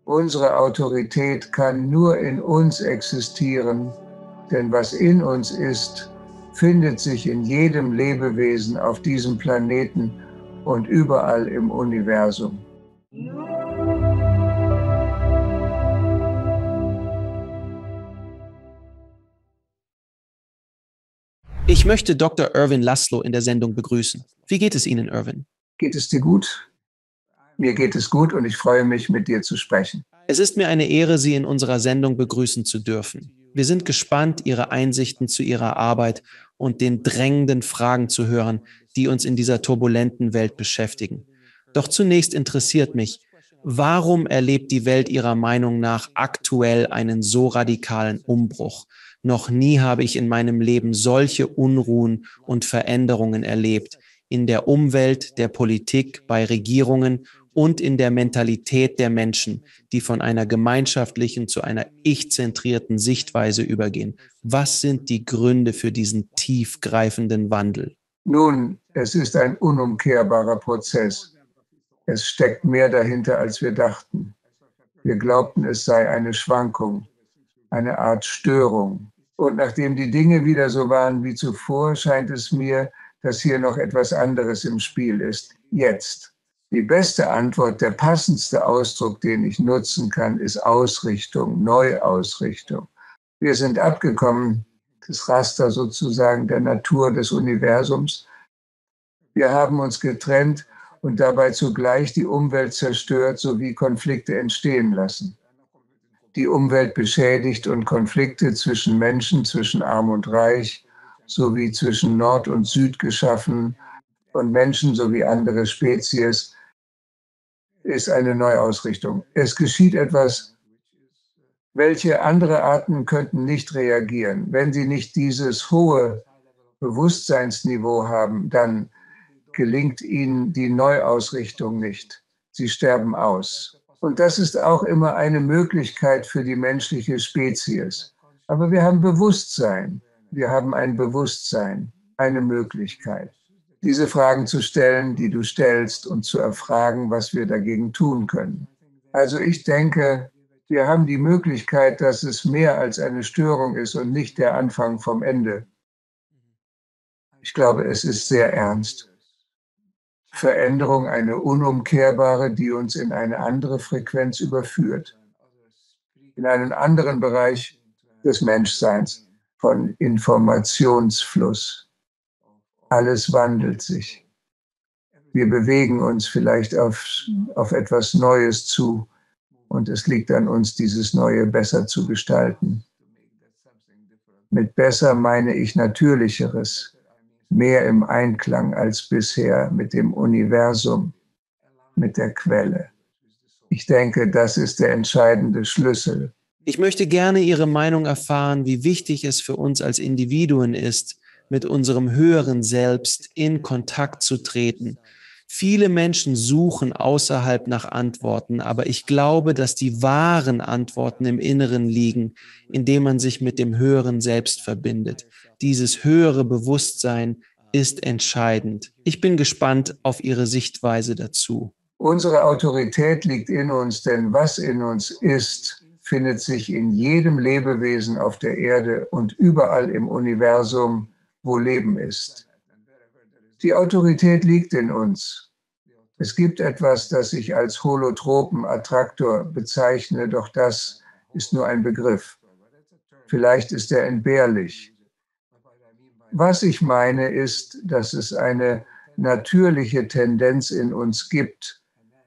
Unsere Autorität kann nur in uns existieren, denn was in uns ist, findet sich in jedem Lebewesen auf diesem Planeten und überall im Universum. Ich möchte Dr. Ervin Laszlo in der Sendung begrüßen. Wie geht es Ihnen, Ervin? Geht es dir gut? Mir geht es gut und ich freue mich, mit dir zu sprechen. Es ist mir eine Ehre, Sie in unserer Sendung begrüßen zu dürfen. Wir sind gespannt, Ihre Einsichten zu Ihrer Arbeit und den drängenden Fragen zu hören, die uns in dieser turbulenten Welt beschäftigen. Doch zunächst interessiert mich, warum erlebt die Welt Ihrer Meinung nach aktuell einen so radikalen Umbruch? Noch nie habe ich in meinem Leben solche Unruhen und Veränderungen erlebt. In der Umwelt, der Politik, bei Regierungen und in der Mentalität der Menschen, die von einer gemeinschaftlichen zu einer ich-zentrierten Sichtweise übergehen. Was sind die Gründe für diesen tiefgreifenden Wandel? Nun, es ist ein unumkehrbarer Prozess. Es steckt mehr dahinter, als wir dachten. Wir glaubten, es sei eine Schwankung, eine Art Störung. Und nachdem die Dinge wieder so waren wie zuvor, scheint es mir, dass hier noch etwas anderes im Spiel ist. Jetzt. Die beste Antwort, der passendste Ausdruck, den ich nutzen kann, ist Ausrichtung, Neuausrichtung. Wir sind abgekommen, das Raster sozusagen der Natur des Universums. Wir haben uns getrennt und dabei zugleich die Umwelt zerstört sowie Konflikte entstehen lassen. Die Umwelt beschädigt und Konflikte zwischen Menschen, zwischen Arm und Reich, sowie zwischen Nord und Süd geschaffen und Menschen sowie andere Spezies, ist eine Neuausrichtung. Es geschieht etwas, welche andere Arten könnten nicht reagieren. Wenn sie nicht dieses hohe Bewusstseinsniveau haben, dann gelingt ihnen die Neuausrichtung nicht. Sie sterben aus. Und das ist auch immer eine Möglichkeit für die menschliche Spezies. Aber wir haben Bewusstsein. Wir haben ein Bewusstsein, eine Möglichkeit, diese Fragen zu stellen, die du stellst, und zu erfragen, was wir dagegen tun können. Also ich denke, wir haben die Möglichkeit, dass es mehr als eine Störung ist und nicht der Anfang vom Ende. Ich glaube, es ist sehr ernst. Veränderung eine unumkehrbare, die uns in eine andere Frequenz überführt, in einen anderen Bereich des Menschseins, von Informationsfluss. Alles wandelt sich. Wir bewegen uns vielleicht auf etwas Neues zu und es liegt an uns, dieses Neue besser zu gestalten. Mit besser meine ich Natürlicheres, mehr im Einklang als bisher mit dem Universum, mit der Quelle. Ich denke, das ist der entscheidende Schlüssel. Ich möchte gerne Ihre Meinung erfahren, wie wichtig es für uns als Individuen ist, mit unserem höheren Selbst in Kontakt zu treten. Viele Menschen suchen außerhalb nach Antworten, aber ich glaube, dass die wahren Antworten im Inneren liegen, indem man sich mit dem höheren Selbst verbindet. Dieses höhere Bewusstsein ist entscheidend. Ich bin gespannt auf Ihre Sichtweise dazu. Unsere Autorität liegt in uns, denn was in uns ist, findet sich in jedem Lebewesen auf der Erde und überall im Universum, wo Leben ist. Die Autorität liegt in uns. Es gibt etwas, das ich als holotropen Attraktor bezeichne, doch das ist nur ein Begriff. Vielleicht ist er entbehrlich. Was ich meine ist, dass es eine natürliche Tendenz in uns gibt,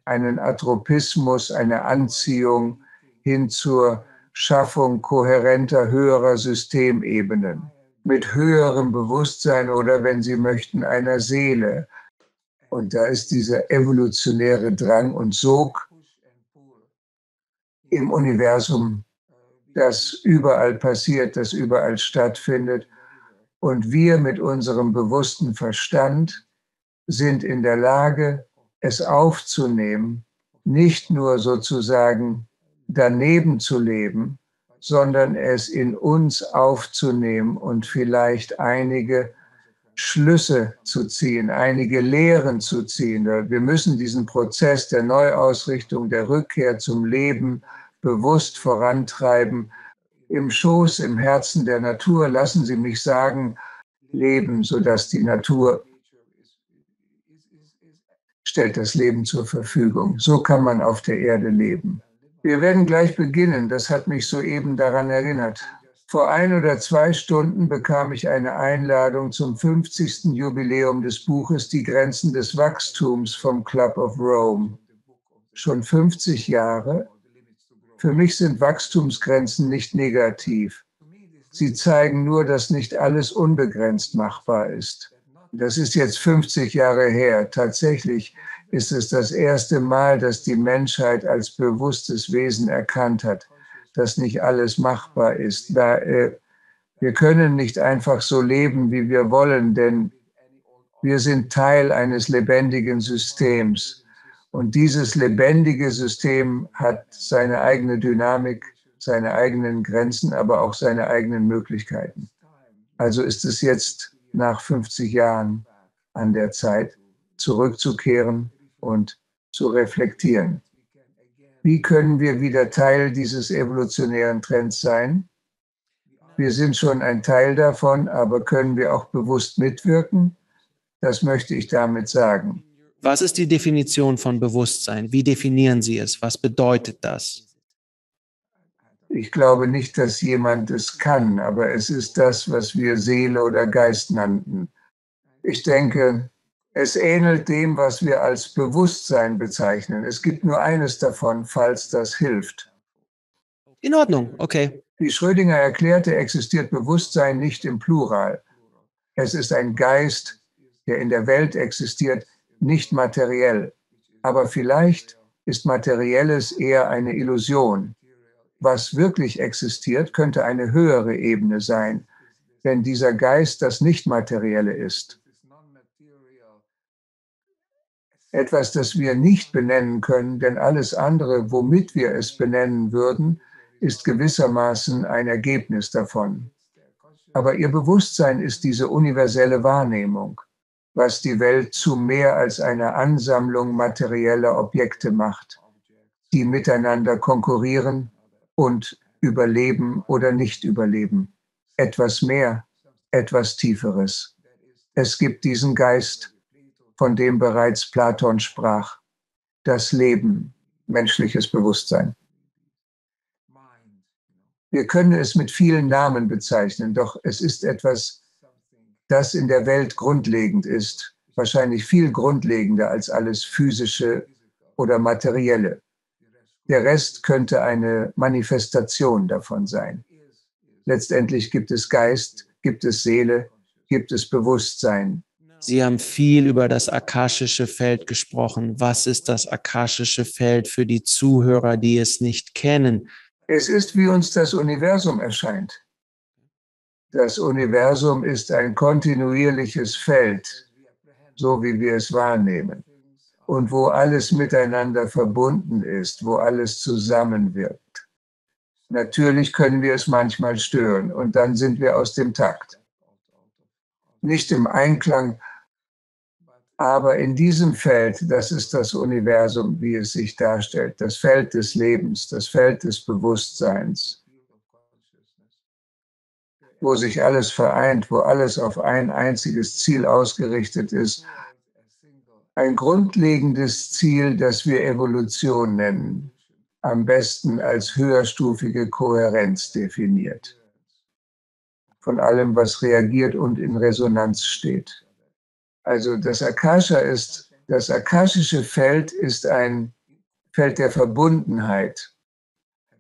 einen Atropismus, eine Anziehung hin zur Schaffung kohärenter, höherer Systemebenen, mit höherem Bewusstsein oder, wenn Sie möchten, einer Seele. Und da ist dieser evolutionäre Drang und Sog im Universum, das überall passiert, das überall stattfindet. Und wir mit unserem bewussten Verstand sind in der Lage, es aufzunehmen, nicht nur sozusagen daneben zu leben, sondern es in uns aufzunehmen und vielleicht einige Schlüsse zu ziehen, einige Lehren zu ziehen. Wir müssen diesen Prozess der Neuausrichtung, der Rückkehr zum Leben bewusst vorantreiben. Im Schoß, im Herzen der Natur, lassen Sie mich sagen, leben, sodass die Natur stellt das Leben zur Verfügung. So kann man auf der Erde leben. Wir werden gleich beginnen. Das hat mich soeben daran erinnert. Vor 1 oder 2 Stunden bekam ich eine Einladung zum 50. Jubiläum des Buches Die Grenzen des Wachstums vom Club of Rome. Schon 50 Jahre? Für mich sind Wachstumsgrenzen nicht negativ. Sie zeigen nur, dass nicht alles unbegrenzt machbar ist. Das ist jetzt 50 Jahre her. Tatsächlich ist es das erste Mal, dass die Menschheit als bewusstes Wesen erkannt hat, dass nicht alles machbar ist. Wir können nicht einfach so leben, wie wir wollen, denn wir sind Teil eines lebendigen Systems. Und dieses lebendige System hat seine eigene Dynamik, seine eigenen Grenzen, aber auch seine eigenen Möglichkeiten. Also ist es jetzt nach 50 Jahren an der Zeit, zurückzukehren und zu reflektieren. Wie können wir wieder Teil dieses evolutionären Trends sein? Wir sind schon ein Teil davon, aber können wir auch bewusst mitwirken? Das möchte ich damit sagen. Was ist die Definition von Bewusstsein? Wie definieren Sie es? Was bedeutet das? Ich glaube nicht, dass jemand es kann, aber es ist das, was wir Seele oder Geist nannten. Ich denke, es ähnelt dem, was wir als Bewusstsein bezeichnen. Es gibt nur eines davon, falls das hilft. In Ordnung, okay. Wie Schrödinger erklärte, existiert Bewusstsein nicht im Plural. Es ist ein Geist, der in der Welt existiert, nicht materiell. Aber vielleicht ist Materielles eher eine Illusion. Was wirklich existiert, könnte eine höhere Ebene sein, wenn dieser Geist das Nicht-Materielle ist. Etwas, das wir nicht benennen können, denn alles andere, womit wir es benennen würden, ist gewissermaßen ein Ergebnis davon. Aber ihr Bewusstsein ist diese universelle Wahrnehmung, was die Welt zu mehr als einer Ansammlung materieller Objekte macht, die miteinander konkurrieren und überleben oder nicht überleben. Etwas mehr, etwas Tieferes. Es gibt diesen Geist, von dem bereits Platon sprach, das Leben, menschliches Bewusstsein. Wir können es mit vielen Namen bezeichnen, doch es ist etwas, das in der Welt grundlegend ist, wahrscheinlich viel grundlegender als alles Physische oder Materielle. Der Rest könnte eine Manifestation davon sein. Letztendlich gibt es Geist, gibt es Seele, gibt es Bewusstsein. Sie haben viel über das akashische Feld gesprochen. Was ist das akashische Feld für die Zuhörer, die es nicht kennen? Es ist, wie uns das Universum erscheint. Das Universum ist ein kontinuierliches Feld, so wie wir es wahrnehmen. Und wo alles miteinander verbunden ist, wo alles zusammenwirkt. Natürlich können wir es manchmal stören und dann sind wir aus dem Takt. Nicht im Einklang, aber in diesem Feld, das ist das Universum, wie es sich darstellt, das Feld des Lebens, das Feld des Bewusstseins, wo sich alles vereint, wo alles auf ein einziges Ziel ausgerichtet ist. Ein grundlegendes Ziel, das wir Evolution nennen, am besten als höherstufige Kohärenz definiert. Von allem, was reagiert und in Resonanz steht. Also das akashische Feld ist ein Feld der Verbundenheit,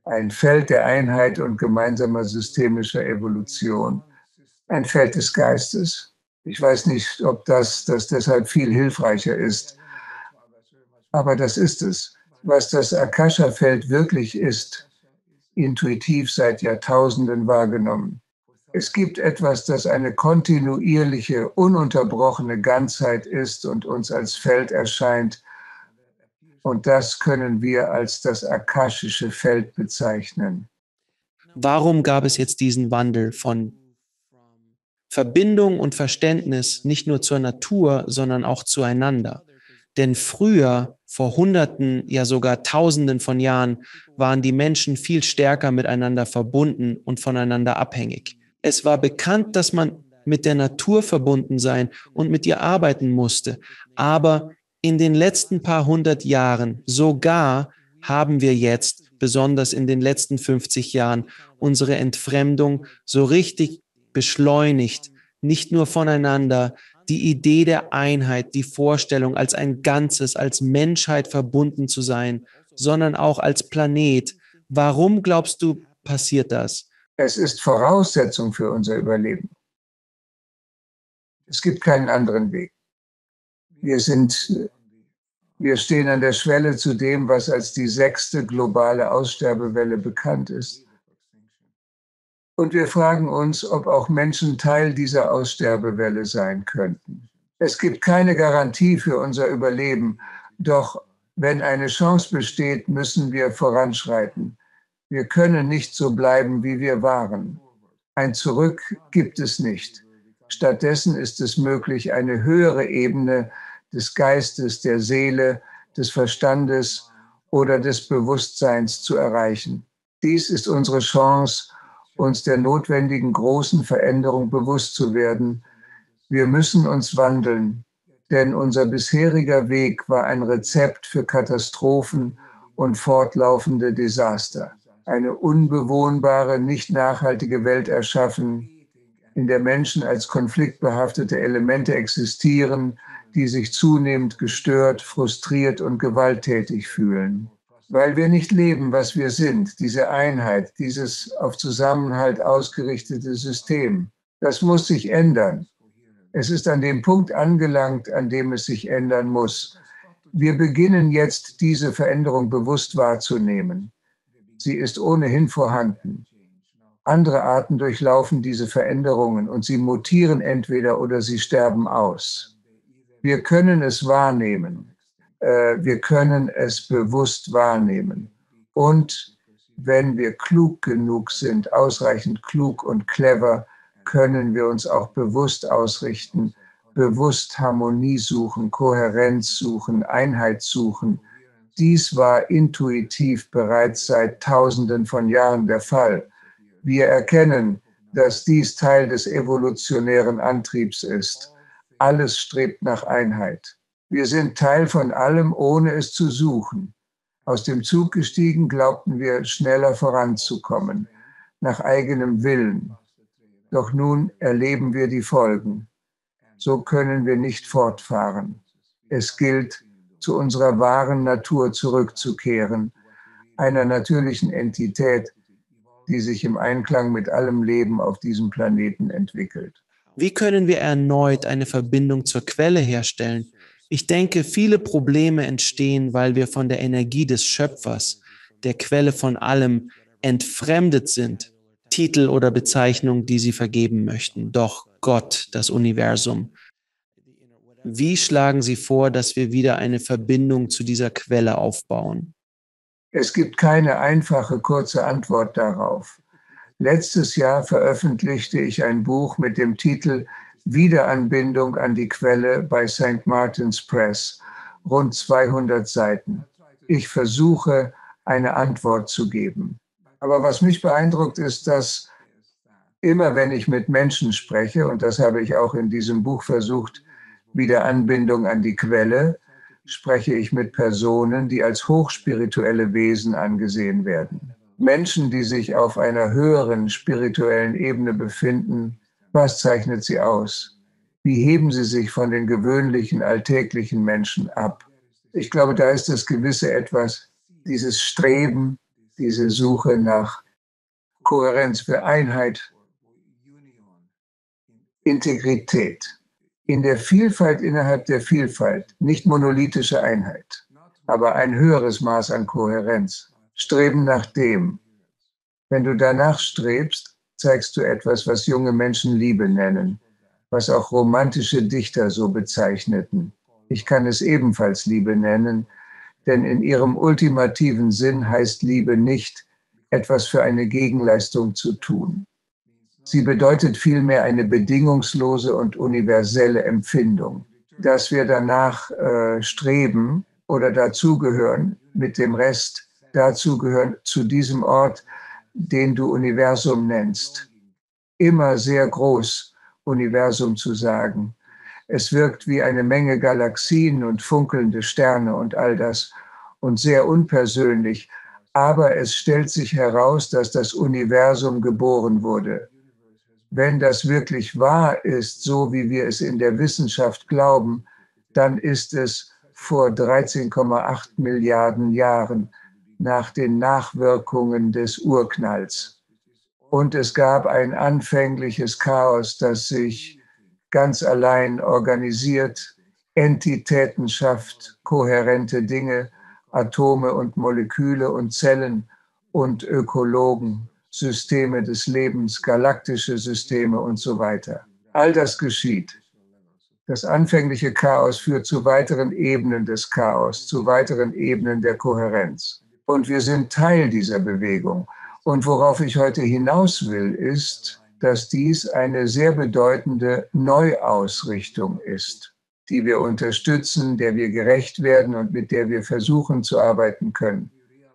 ein Feld der Einheit und gemeinsamer systemischer Evolution, ein Feld des Geistes. Ich weiß nicht, ob das deshalb viel hilfreicher ist, aber das ist es. Was das Akasha-Feld wirklich ist, intuitiv seit Jahrtausenden wahrgenommen. Es gibt etwas, das eine kontinuierliche, ununterbrochene Ganzheit ist und uns als Feld erscheint. Und das können wir als das akashische Feld bezeichnen. Warum gab es jetzt diesen Wandel von Verbindung und Verständnis nicht nur zur Natur, sondern auch zueinander. Denn früher, vor Hunderten, ja sogar Tausenden von Jahren, waren die Menschen viel stärker miteinander verbunden und voneinander abhängig. Es war bekannt, dass man mit der Natur verbunden sein und mit ihr arbeiten musste. Aber in den letzten paar hundert Jahren, sogar haben wir jetzt, besonders in den letzten 50 Jahren, unsere Entfremdung so richtig beschleunigt, nicht nur voneinander, die Idee der Einheit, die Vorstellung, als ein Ganzes, als Menschheit verbunden zu sein, sondern auch als Planet. Warum glaubst du, passiert das? Es ist Voraussetzung für unser Überleben. Es gibt keinen anderen Weg. Wir stehen an der Schwelle zu dem, was als die 6. globale Aussterbewelle bekannt ist. Und wir fragen uns, ob auch Menschen Teil dieser Aussterbewelle sein könnten. Es gibt keine Garantie für unser Überleben, doch wenn eine Chance besteht, müssen wir voranschreiten. Wir können nicht so bleiben, wie wir waren. Ein Zurück gibt es nicht. Stattdessen ist es möglich, eine höhere Ebene des Geistes, der Seele, des Verstandes oder des Bewusstseins zu erreichen. Dies ist unsere Chance, uns der notwendigen großen Veränderung bewusst zu werden. Wir müssen uns wandeln, denn unser bisheriger Weg war ein Rezept für Katastrophen und fortlaufende Desaster. Eine unbewohnbare, nicht nachhaltige Welt erschaffen, in der Menschen als konfliktbehaftete Elemente existieren, die sich zunehmend gestört, frustriert und gewalttätig fühlen. Weil wir nicht leben, was wir sind, diese Einheit, dieses auf Zusammenhalt ausgerichtete System. Das muss sich ändern. Es ist an dem Punkt angelangt, an dem es sich ändern muss. Wir beginnen jetzt, diese Veränderung bewusst wahrzunehmen. Sie ist ohnehin vorhanden. Andere Arten durchlaufen diese Veränderungen und sie mutieren entweder oder sie sterben aus. Wir können es wahrnehmen. Wir können es bewusst wahrnehmen. Und wenn wir klug genug sind, ausreichend klug und clever, können wir uns auch bewusst ausrichten, bewusst Harmonie suchen, Kohärenz suchen, Einheit suchen. Dies war intuitiv bereits seit Tausenden von Jahren der Fall. Wir erkennen, dass dies Teil des evolutionären Antriebs ist. Alles strebt nach Einheit. Wir sind Teil von allem, ohne es zu suchen. Aus dem Zug gestiegen, glaubten wir, schneller voranzukommen, nach eigenem Willen. Doch nun erleben wir die Folgen. So können wir nicht fortfahren. Es gilt, zu unserer wahren Natur zurückzukehren, einer natürlichen Entität, die sich im Einklang mit allem Leben auf diesem Planeten entwickelt. Wie können wir erneut eine Verbindung zur Quelle herstellen? Ich denke, viele Probleme entstehen, weil wir von der Energie des Schöpfers, der Quelle von allem, entfremdet sind. Titel oder Bezeichnung, die sie vergeben möchten. Doch Gott, das Universum. Wie schlagen Sie vor, dass wir wieder eine Verbindung zu dieser Quelle aufbauen? Es gibt keine einfache, kurze Antwort darauf. Letztes Jahr veröffentlichte ich ein Buch mit dem Titel Wiederanbindung an die Quelle bei St. Martin's Press, rund 200 Seiten. Ich versuche, eine Antwort zu geben. Aber was mich beeindruckt, ist, dass immer wenn ich mit Menschen spreche, und das habe ich auch in diesem Buch versucht, Wiederanbindung an die Quelle, spreche ich mit Personen, die als hochspirituelle Wesen angesehen werden. Menschen, die sich auf einer höheren spirituellen Ebene befinden. Was zeichnet sie aus? Wie heben sie sich von den gewöhnlichen, alltäglichen Menschen ab? Ich glaube, da ist das gewisse Etwas, dieses Streben, diese Suche nach Kohärenz, für Einheit, Integrität. In der Vielfalt innerhalb der Vielfalt, nicht monolithische Einheit, aber ein höheres Maß an Kohärenz. Streben nach dem. Wenn du danach strebst, zeigst du etwas, was junge Menschen Liebe nennen, was auch romantische Dichter so bezeichneten. Ich kann es ebenfalls Liebe nennen, denn in ihrem ultimativen Sinn heißt Liebe nicht, etwas für eine Gegenleistung zu tun. Sie bedeutet vielmehr eine bedingungslose und universelle Empfindung, dass wir danach streben oder dazugehören, mit dem Rest dazugehören zu diesem Ort, den du Universum nennst. Immer sehr groß, Universum zu sagen. Es wirkt wie eine Menge Galaxien und funkelnde Sterne und all das und sehr unpersönlich, aber es stellt sich heraus, dass das Universum geboren wurde. Wenn das wirklich wahr ist, so wie wir es in der Wissenschaft glauben, dann ist es vor 13,8 Milliarden Jahren nach den Nachwirkungen des Urknalls. Und es gab ein anfängliches Chaos, das sich ganz allein organisiert, Entitäten schafft, kohärente Dinge, Atome und Moleküle und Zellen und Ökologen, Systeme des Lebens, galaktische Systeme und so weiter. All das geschieht. Das anfängliche Chaos führt zu weiteren Ebenen des Chaos, zu weiteren Ebenen der Kohärenz. Und wir sind Teil dieser Bewegung. Und worauf ich heute hinaus will, ist, dass dies eine sehr bedeutende Neuausrichtung ist, die wir unterstützen, der wir gerecht werden und mit der wir versuchen zu arbeiten können.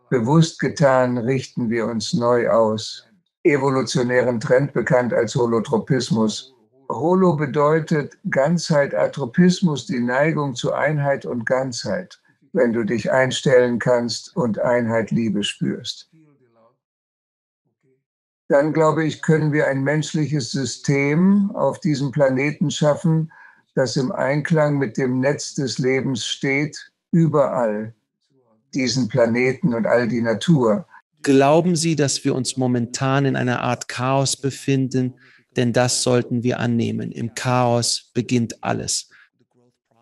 Bewusst getan richten wir uns neu aus. Evolutionären Trend bekannt als Holotropismus. Holo bedeutet Ganzheit, Atropismus, die Neigung zu Einheit und Ganzheit, wenn du dich einstellen kannst und Einheit, Liebe spürst. Dann, glaube ich, können wir ein menschliches System auf diesem Planeten schaffen, das im Einklang mit dem Netz des Lebens steht, überall, diesen Planeten und all die Natur. Glauben Sie, dass wir uns momentan in einer Art Chaos befinden? Denn das sollten wir annehmen. Im Chaos beginnt alles.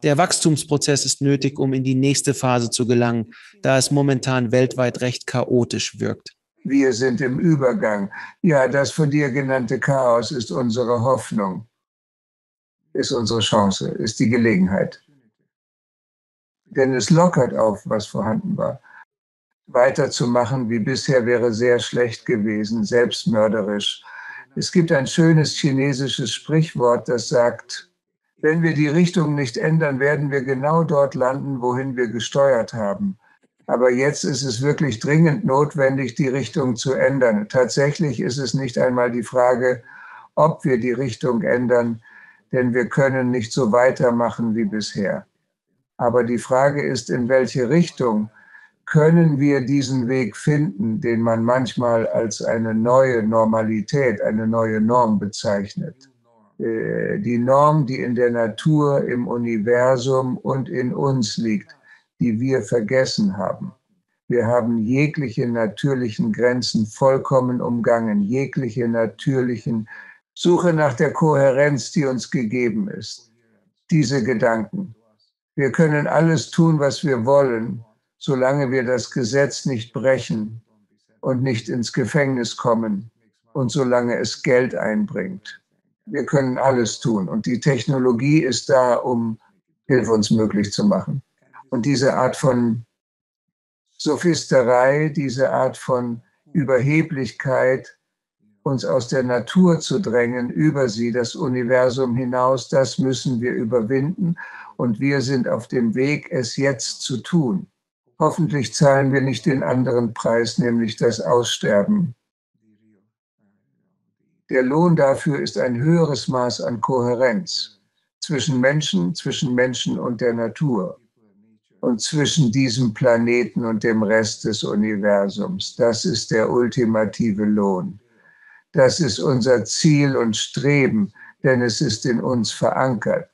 Der Wachstumsprozess ist nötig, um in die nächste Phase zu gelangen, da es momentan weltweit recht chaotisch wirkt. Wir sind im Übergang. Ja, das von dir genannte Chaos ist unsere Hoffnung, ist unsere Chance, ist die Gelegenheit. Denn es lockert auf, was vorhanden war. Weiterzumachen wie bisher wäre sehr schlecht gewesen, selbstmörderisch. Es gibt ein schönes chinesisches Sprichwort, das sagt, wenn wir die Richtung nicht ändern, werden wir genau dort landen, wohin wir gesteuert haben. Aber jetzt ist es wirklich dringend notwendig, die Richtung zu ändern. Tatsächlich ist es nicht einmal die Frage, ob wir die Richtung ändern, denn wir können nicht so weitermachen wie bisher. Aber die Frage ist, in welche Richtung können wir diesen Weg finden, den man manchmal als eine neue Normalität, eine neue Norm bezeichnet. Die Norm, die in der Natur, im Universum und in uns liegt, die wir vergessen haben. Wir haben jegliche natürlichen Grenzen vollkommen umgangen, jegliche natürlichen Suche nach der Kohärenz, die uns gegeben ist. Diese Gedanken. Wir können alles tun, was wir wollen, solange wir das Gesetz nicht brechen und nicht ins Gefängnis kommen und solange es Geld einbringt. Wir können alles tun und die Technologie ist da, um Hilfe uns möglich zu machen. Und diese Art von Sophisterei, diese Art von Überheblichkeit, uns aus der Natur zu drängen, über sie, das Universum hinaus, das müssen wir überwinden. Und wir sind auf dem Weg, es jetzt zu tun. Hoffentlich zahlen wir nicht den anderen Preis, nämlich das Aussterben. Der Lohn dafür ist ein höheres Maß an Kohärenz zwischen Menschen und der Natur und zwischen diesem Planeten und dem Rest des Universums. Das ist der ultimative Lohn. Das ist unser Ziel und Streben, denn es ist in uns verankert.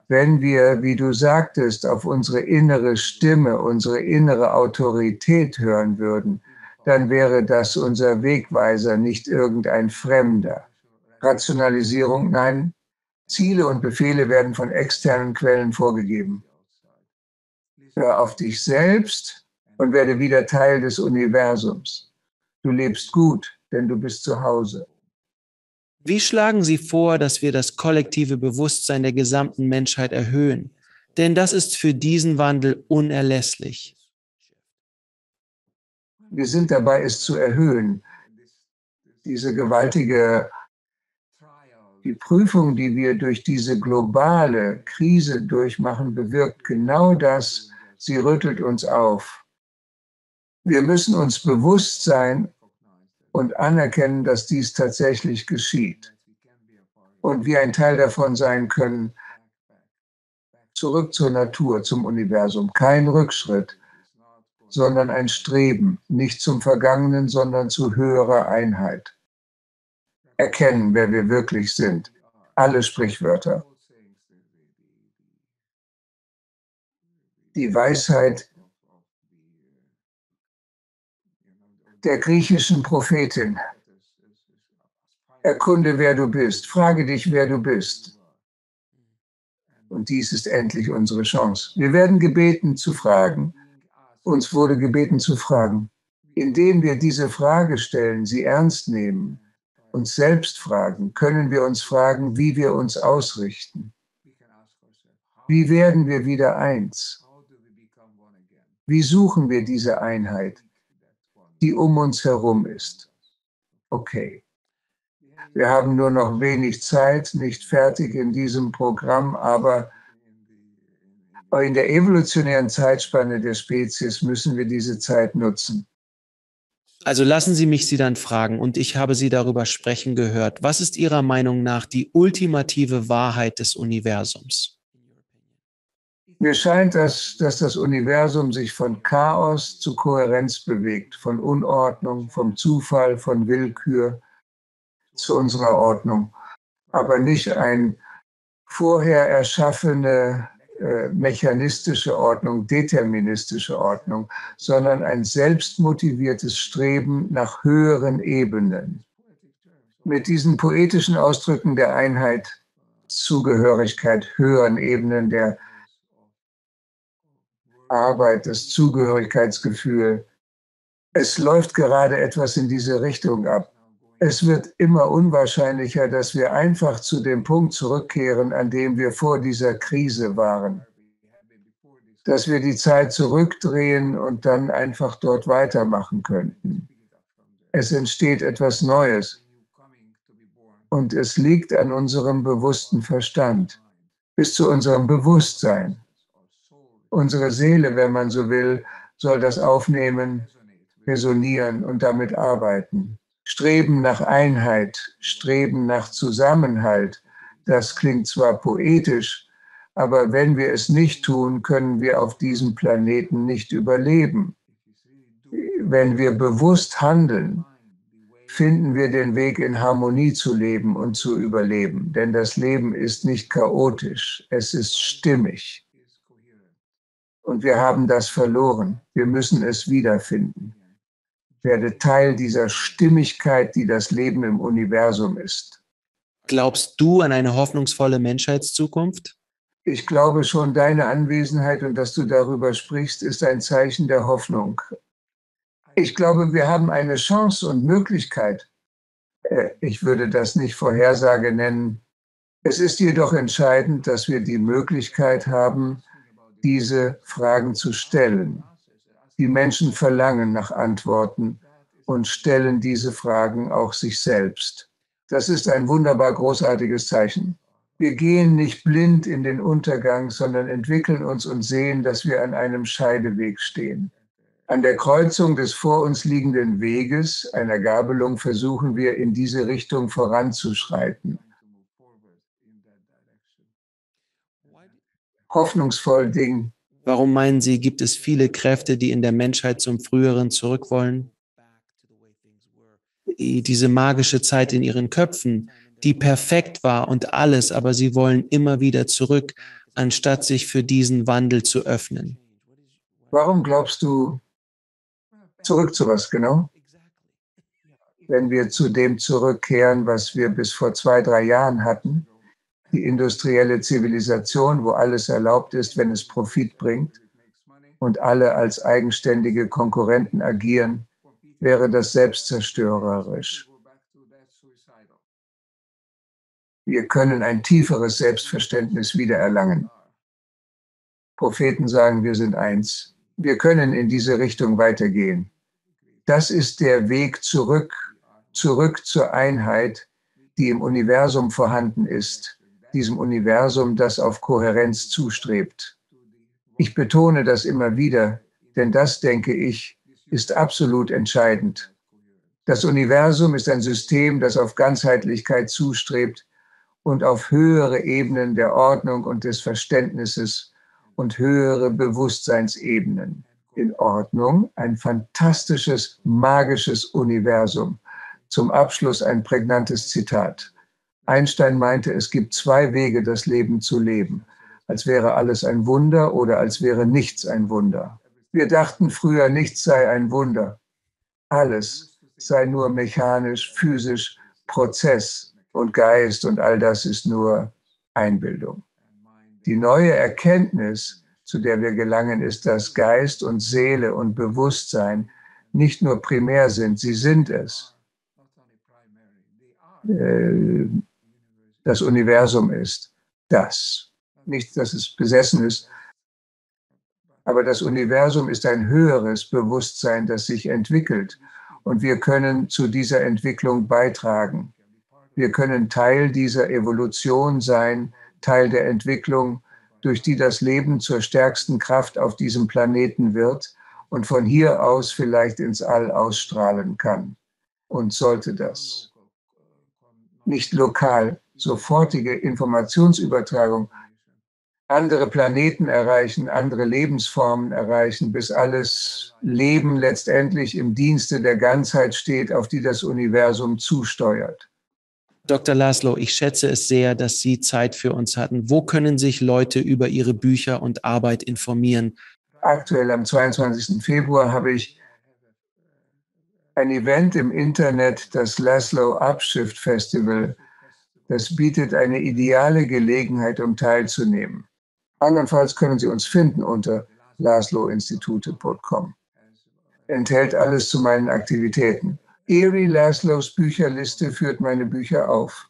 Wenn wir, wie du sagtest, auf unsere innere Stimme, unsere innere Autorität hören würden, dann wäre das unser Wegweiser, nicht irgendein Fremder. Rationalisierung, nein. Ziele und Befehle werden von externen Quellen vorgegeben. Hör auf dich selbst und werde wieder Teil des Universums. Du lebst gut, denn du bist zu Hause. Wie schlagen Sie vor, dass wir das kollektive Bewusstsein der gesamten Menschheit erhöhen? Denn das ist für diesen Wandel unerlässlich. Wir sind dabei, es zu erhöhen. Diese gewaltige Die Prüfung, die wir durch diese globale Krise durchmachen, bewirkt genau das. Sie rüttelt uns auf. Wir müssen uns bewusst sein und anerkennen, dass dies tatsächlich geschieht und wir ein Teil davon sein können. Zurück zur Natur, zum Universum. Kein Rückschritt, sondern ein Streben, nicht zum Vergangenen, sondern zu höherer Einheit. Erkennen, wer wir wirklich sind. Alle Sprichwörter. Die Weisheit der griechischen Prophetin. Erkunde, wer du bist. Frage dich, wer du bist. Und dies ist endlich unsere Chance. Wir werden gebeten zu fragen. Uns wurde gebeten zu fragen. Indem wir diese Frage stellen, sie ernst nehmen, uns selbst fragen, können wir uns fragen, wie wir uns ausrichten. Wie werden wir wieder eins? Wie suchen wir diese Einheit, die um uns herum ist? Okay. Wir haben nur noch wenig Zeit, nicht fertig in diesem Programm, aber in der evolutionären Zeitspanne der Spezies müssen wir diese Zeit nutzen. Also lassen Sie mich Sie dann fragen, und ich habe Sie darüber sprechen gehört. Was ist Ihrer Meinung nach die ultimative Wahrheit des Universums? Mir scheint, dass das Universum sich von Chaos zu Kohärenz bewegt, von Unordnung, vom Zufall, von Willkür zu unserer Ordnung, aber nicht ein vorher erschaffene mechanistische Ordnung, deterministische Ordnung, sondern ein selbstmotiviertes Streben nach höheren Ebenen. Mit diesen poetischen Ausdrücken der Einheit, Zugehörigkeit, höheren Ebenen der Arbeit, das Zugehörigkeitsgefühl. Es läuft gerade etwas in diese Richtung ab. Es wird immer unwahrscheinlicher, dass wir einfach zu dem Punkt zurückkehren, an dem wir vor dieser Krise waren. Dass wir die Zeit zurückdrehen und dann einfach dort weitermachen könnten. Es entsteht etwas Neues. Und es liegt an unserem bewussten Verstand, bis zu unserem Bewusstsein. Unsere Seele, wenn man so will, soll das aufnehmen, resonieren und damit arbeiten. Streben nach Einheit, Streben nach Zusammenhalt, das klingt zwar poetisch, aber wenn wir es nicht tun, können wir auf diesem Planeten nicht überleben. Wenn wir bewusst handeln, finden wir den Weg, in Harmonie zu leben und zu überleben. Denn das Leben ist nicht chaotisch, es ist stimmig. Und wir haben das verloren. Wir müssen es wiederfinden. Werde Teil dieser Stimmigkeit, die das Leben im Universum ist. Glaubst du an eine hoffnungsvolle Menschheitszukunft? Ich glaube schon, deine Anwesenheit und dass du darüber sprichst, ist ein Zeichen der Hoffnung. Ich glaube, wir haben eine Chance und Möglichkeit. Ich würde das nicht Vorhersage nennen. Es ist jedoch entscheidend, dass wir die Möglichkeit haben, diese Fragen zu stellen. Die Menschen verlangen nach Antworten und stellen diese Fragen auch sich selbst. Das ist ein wunderbar großartiges Zeichen. Wir gehen nicht blind in den Untergang, sondern entwickeln uns und sehen, dass wir an einem Scheideweg stehen. An der Kreuzung des vor uns liegenden Weges, einer Gabelung, versuchen wir in diese Richtung voranzuschreiten. Hoffnungsvoll Ding. Warum meinen Sie, gibt es viele Kräfte, die in der Menschheit zum Früheren zurück wollen? Diese magische Zeit in ihren Köpfen, die perfekt war und alles, aber sie wollen immer wieder zurück, anstatt sich für diesen Wandel zu öffnen. Warum glaubst du, zurück zu was genau? Wenn wir zu dem zurückkehren, was wir bis vor 2, 3 Jahren hatten, die industrielle Zivilisation, wo alles erlaubt ist, wenn es Profit bringt und alle als eigenständige Konkurrenten agieren, wäre das selbstzerstörerisch. Wir können ein tieferes Selbstverständnis wiedererlangen. Propheten sagen, wir sind eins. Wir können in diese Richtung weitergehen. Das ist der Weg zurück zur Einheit, die im Universum vorhanden ist, diesem Universum, das auf Kohärenz zustrebt. Ich betone das immer wieder, denn das, denke ich, ist absolut entscheidend. Das Universum ist ein System, das auf Ganzheitlichkeit zustrebt und auf höhere Ebenen der Ordnung und des Verständnisses und höhere Bewusstseinsebenen. In Ordnung, ein fantastisches, magisches Universum. Zum Abschluss ein prägnantes Zitat. Einstein meinte, es gibt zwei Wege, das Leben zu leben. Als wäre alles ein Wunder oder als wäre nichts ein Wunder. Wir dachten früher, nichts sei ein Wunder. Alles sei nur mechanisch, physisch, Prozess und Geist und all das ist nur Einbildung. Die neue Erkenntnis, zu der wir gelangen, ist, dass Geist und Seele und Bewusstsein nicht nur primär sind, sie sind es. Das Universum ist das. Nicht, dass es besessen ist, aber das Universum ist ein höheres Bewusstsein, das sich entwickelt. Und wir können zu dieser Entwicklung beitragen. Wir können Teil dieser Evolution sein, Teil der Entwicklung, durch die das Leben zur stärksten Kraft auf diesem Planeten wird und von hier aus vielleicht ins All ausstrahlen kann. Und sollte das. Nicht lokal, sofortige Informationsübertragung, andere Planeten erreichen, andere Lebensformen erreichen, bis alles Leben letztendlich im Dienste der Ganzheit steht, auf die das Universum zusteuert. Dr. Laszlo, ich schätze es sehr, dass Sie Zeit für uns hatten. Wo können sich Leute über Ihre Bücher und Arbeit informieren? Aktuell am 22. Februar habe ich ein Event im Internet, das Laszlo Upshift Festival. Das bietet eine ideale Gelegenheit, um teilzunehmen. Andernfalls können Sie uns finden unter laszloinstitute.com. Enthält alles zu meinen Aktivitäten. Erie Laszlos Bücherliste führt meine Bücher auf.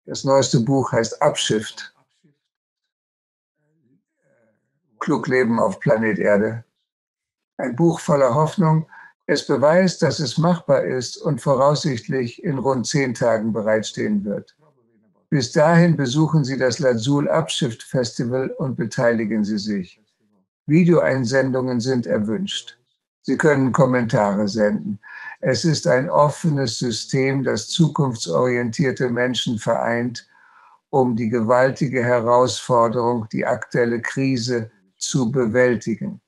Das neueste Buch heißt Upshift. Klug leben auf Planet Erde. Ein Buch voller Hoffnung. Es beweist, dass es machbar ist und voraussichtlich in rund 10 Tagen bereitstehen wird. Bis dahin besuchen Sie das Lazul Upshift Festival und beteiligen Sie sich. Videoeinsendungen sind erwünscht. Sie können Kommentare senden. Es ist ein offenes System, das zukunftsorientierte Menschen vereint, um die gewaltige Herausforderung, die aktuelle Krise zu bewältigen.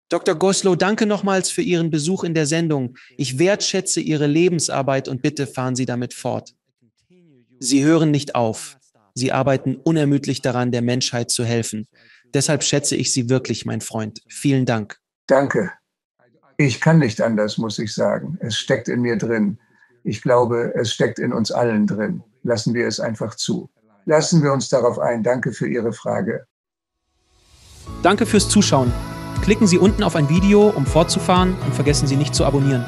Dr. Goslow, danke nochmals für Ihren Besuch in der Sendung. Ich wertschätze Ihre Lebensarbeit und bitte fahren Sie damit fort. Sie hören nicht auf. Sie arbeiten unermüdlich daran, der Menschheit zu helfen. Deshalb schätze ich Sie wirklich, mein Freund. Vielen Dank. Danke. Ich kann nicht anders, muss ich sagen. Es steckt in mir drin. Ich glaube, es steckt in uns allen drin. Lassen wir es einfach zu. Lassen wir uns darauf ein. Danke für Ihre Frage. Danke fürs Zuschauen. Klicken Sie unten auf ein Video, um fortzufahren und vergessen Sie nicht zu abonnieren.